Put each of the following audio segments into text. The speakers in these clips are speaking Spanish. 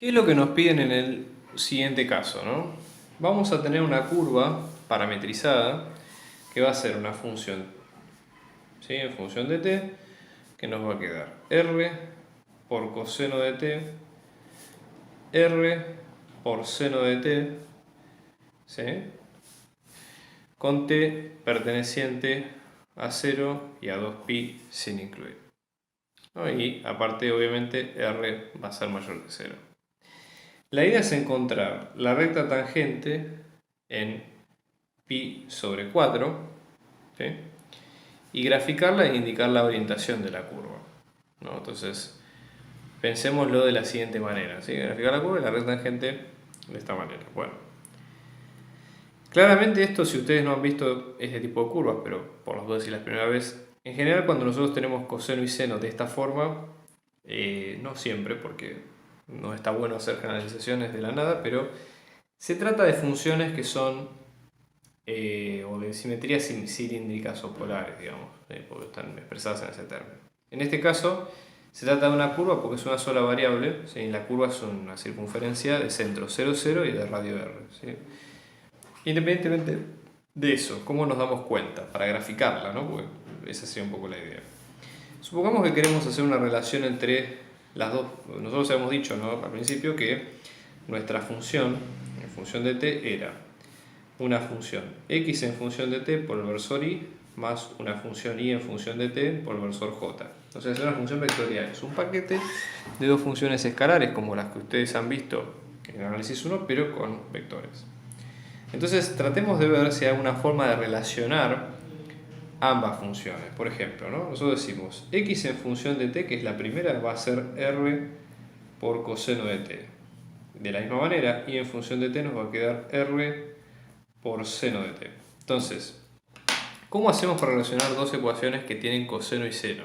¿Qué es lo que nos piden en el siguiente caso, no? Vamos a tener una curva parametrizada que va a ser una función, ¿sí? En función de t, que nos va a quedar r por coseno de t, r por seno de t, ¿sí? Con t perteneciente a 0 y a 2pi sin incluir, ¿no? Y aparte, obviamente, r va a ser mayor que 0. La idea es encontrar la recta tangente en pi sobre 4, ¿sí? Y graficarla e indicar la orientación de la curva, ¿no? Entonces, pensémoslo de la siguiente manera, ¿sí? Graficar la curva y la recta tangente de esta manera. Bueno, claramente esto, si ustedes no han visto este tipo de curvas, pero por las dudas si la primera vez, en general cuando nosotros tenemos coseno y seno de esta forma, no siempre, porque no está bueno hacer generalizaciones de la nada, pero se trata de funciones que son o de simetrías cilíndricas o polares, digamos, porque están expresadas en ese término. En este caso, se trata de una curva porque es una sola variable, ¿sí? La curva es una circunferencia de centro 0, 0 y de radio r, ¿sí? Independientemente de eso, ¿cómo nos damos cuenta? Para graficarla, ¿no? Porque esa sería un poco la idea. Supongamos que queremos hacer una relación entre las dos. Nosotros habíamos dicho, ¿no?, al principio que nuestra función, en función de t, era una función x en función de t por el versor y más una función y en función de t por el versor j. Entonces es una función vectorial, es un paquete de dos funciones escalares como las que ustedes han visto en el análisis 1, pero con vectores. Entonces tratemos de ver si hay una forma de relacionar ambas funciones. Por ejemplo, ¿no?, nosotros decimos x en función de t, que es la primera, va a ser r por coseno de t. De la misma manera, y en función de t nos va a quedar r por seno de t. Entonces, ¿cómo hacemos para relacionar dos ecuaciones que tienen coseno y seno?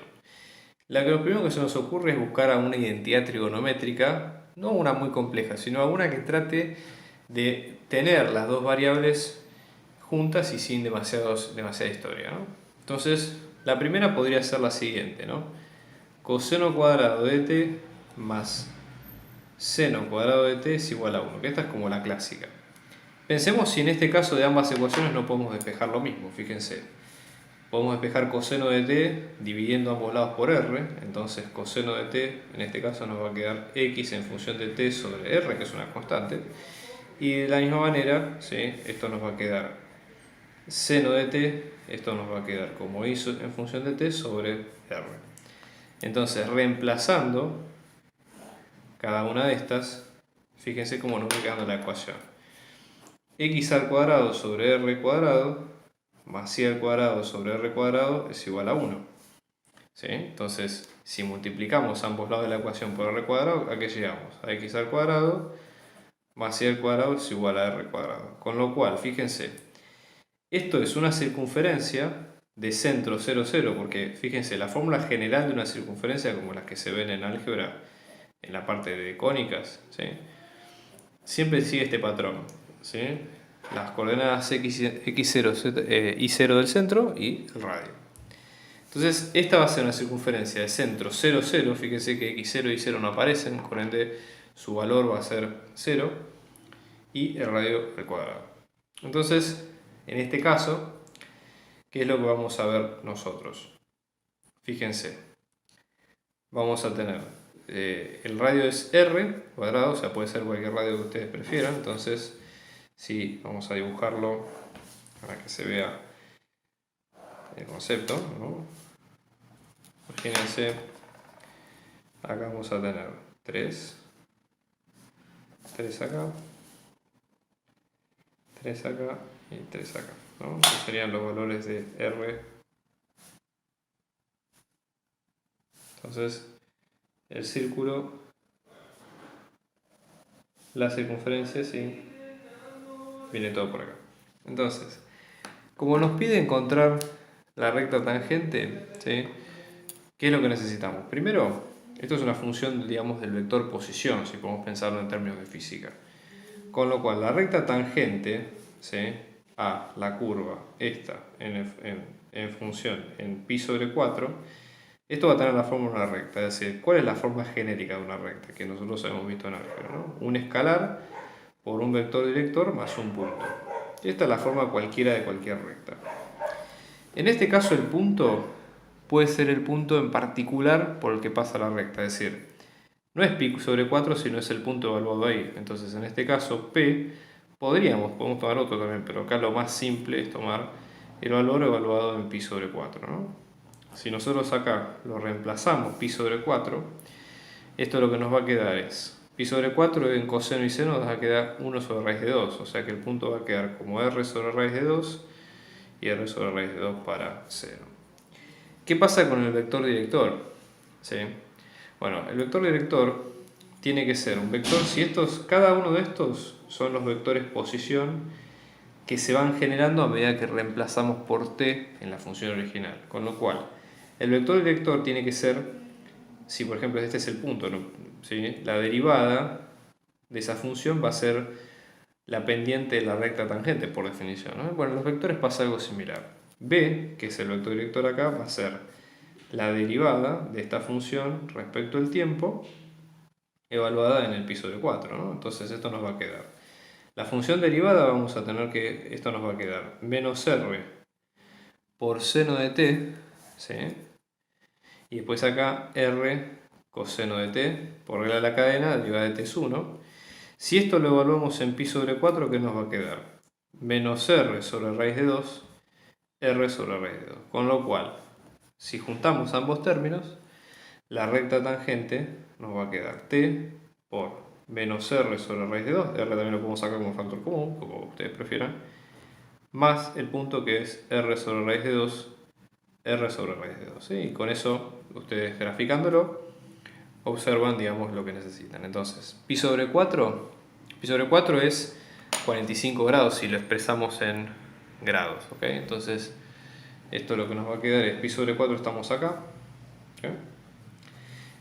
Lo primero que se nos ocurre es buscar a una identidad trigonométrica, no una muy compleja, sino a una que trate de tener las dos variables juntas y sin demasiada historia, ¿no? Entonces, la primera podría ser la siguiente, ¿no? Coseno cuadrado de t más seno cuadrado de t es igual a 1, que esta es como la clásica. Pensemos si en este caso de ambas ecuaciones no podemos despejar lo mismo, fíjense. Podemos despejar coseno de t dividiendo ambos lados por r, entonces coseno de t en este caso nos va a quedar x en función de t sobre r, que es una constante, y de la misma manera, ¿sí?, esto nos va a quedar seno de t, esto nos va a quedar como y en función de t sobre r. Entonces, reemplazando cada una de estas, fíjense cómo nos va quedando la ecuación. X al cuadrado sobre r cuadrado más y al cuadrado sobre r cuadrado es igual a 1. ¿Sí? Entonces, si multiplicamos ambos lados de la ecuación por r cuadrado, ¿a qué llegamos? A x al cuadrado más y al cuadrado es igual a r cuadrado. Con lo cual, fíjense, esto es una circunferencia de centro 0, 0, porque fíjense, la fórmula general de una circunferencia, como las que se ven en álgebra, en la parte de cónicas, ¿sí?, siempre sigue este patrón, ¿sí? Las coordenadas x0, y0 del centro y el radio. Entonces, esta va a ser una circunferencia de centro 0, 0. Fíjense que x0 y 0 no aparecen, por ende su valor va a ser 0 y el radio al cuadrado. Entonces, en este caso, ¿qué es lo que vamos a ver nosotros? Fíjense, vamos a tener el radio es r cuadrado, o sea, puede ser cualquier radio que ustedes prefieran. Entonces, sí, vamos a dibujarlo para que se vea el concepto, ¿no? Imagínense, acá vamos a tener 3 acá, 3 acá y 3 acá, ¿no? Estos serían los valores de r. Entonces, el círculo, la circunferencia, sí, viene todo por acá. Entonces, como nos pide encontrar la recta tangente, ¿sí?, ¿qué es lo que necesitamos? Primero, esto es una función, digamos, del vector posición, si podemos pensarlo en términos de física. Con lo cual, la recta tangente, ¿sí?, a la curva, esta, en función en pi sobre 4, Esto va a tener la forma de una recta, es decir, ¿cuál es la forma genérica de una recta? Que nosotros hemos visto en álgebra, ¿no? Un escalar por un vector director más un punto. Esta es la forma cualquiera de cualquier recta. En este caso el punto puede ser el punto en particular por el que pasa la recta, es decir, no es pi sobre 4, sino es el punto evaluado ahí. Entonces en este caso P podemos tomar otro también, pero acá lo más simple es tomar el valor evaluado en pi sobre 4, ¿no? Si nosotros acá lo reemplazamos pi sobre 4, esto lo que nos va a quedar es pi sobre 4 en coseno y seno nos va a quedar 1 sobre raíz de 2, o sea que el punto va a quedar como r sobre raíz de 2 y r sobre raíz de 2 para 0. ¿Qué pasa con el vector director? ¿Sí? Bueno, el vector director tiene que ser un vector, si cada uno de estos son los vectores posición que se van generando a medida que reemplazamos por t en la función original. Con lo cual, el vector director tiene que ser, si por ejemplo este es el punto, ¿no? ¿Sí? La derivada de esa función va a ser la pendiente de la recta tangente, por definición, ¿no? Bueno, en los vectores pasa algo similar. B, que es el vector director acá, va a ser la derivada de esta función respecto al tiempo evaluada en el pi sobre 4, ¿no? Entonces esto nos va a quedar. La función derivada vamos a tener que, esto nos va a quedar menos r por seno de t, ¿sí? Y después acá r coseno de t por regla de la cadena, derivada de t es 1. Si esto lo evaluamos en pi sobre 4, ¿qué nos va a quedar? Menos r sobre raíz de 2, r sobre raíz de 2. Con lo cual, si juntamos ambos términos, la recta tangente nos va a quedar t por menos r sobre raíz de 2, r también lo podemos sacar como factor común, como ustedes prefieran, más el punto que es r sobre raíz de 2, r sobre raíz de 2. ¿Sí? Y con eso, ustedes graficándolo, observan, digamos, lo que necesitan. Entonces, pi sobre 4 es 45 grados si lo expresamos en grados. ¿Ok? Entonces, esto lo que nos va a quedar es pi sobre 4, estamos acá. ¿Ok?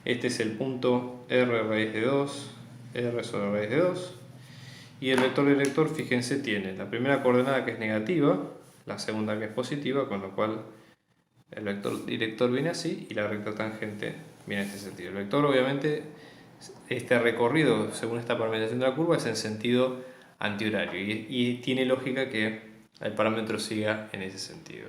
Este es el punto r raíz de 2, r sobre raíz de 2. Y el vector director, fíjense, tiene la primera coordenada que es negativa, la segunda que es positiva, con lo cual el vector director viene así y la recta tangente viene en este sentido. El vector, obviamente, este recorrido según esta parametrización de la curva es en sentido antihorario y tiene lógica que el parámetro siga en ese sentido.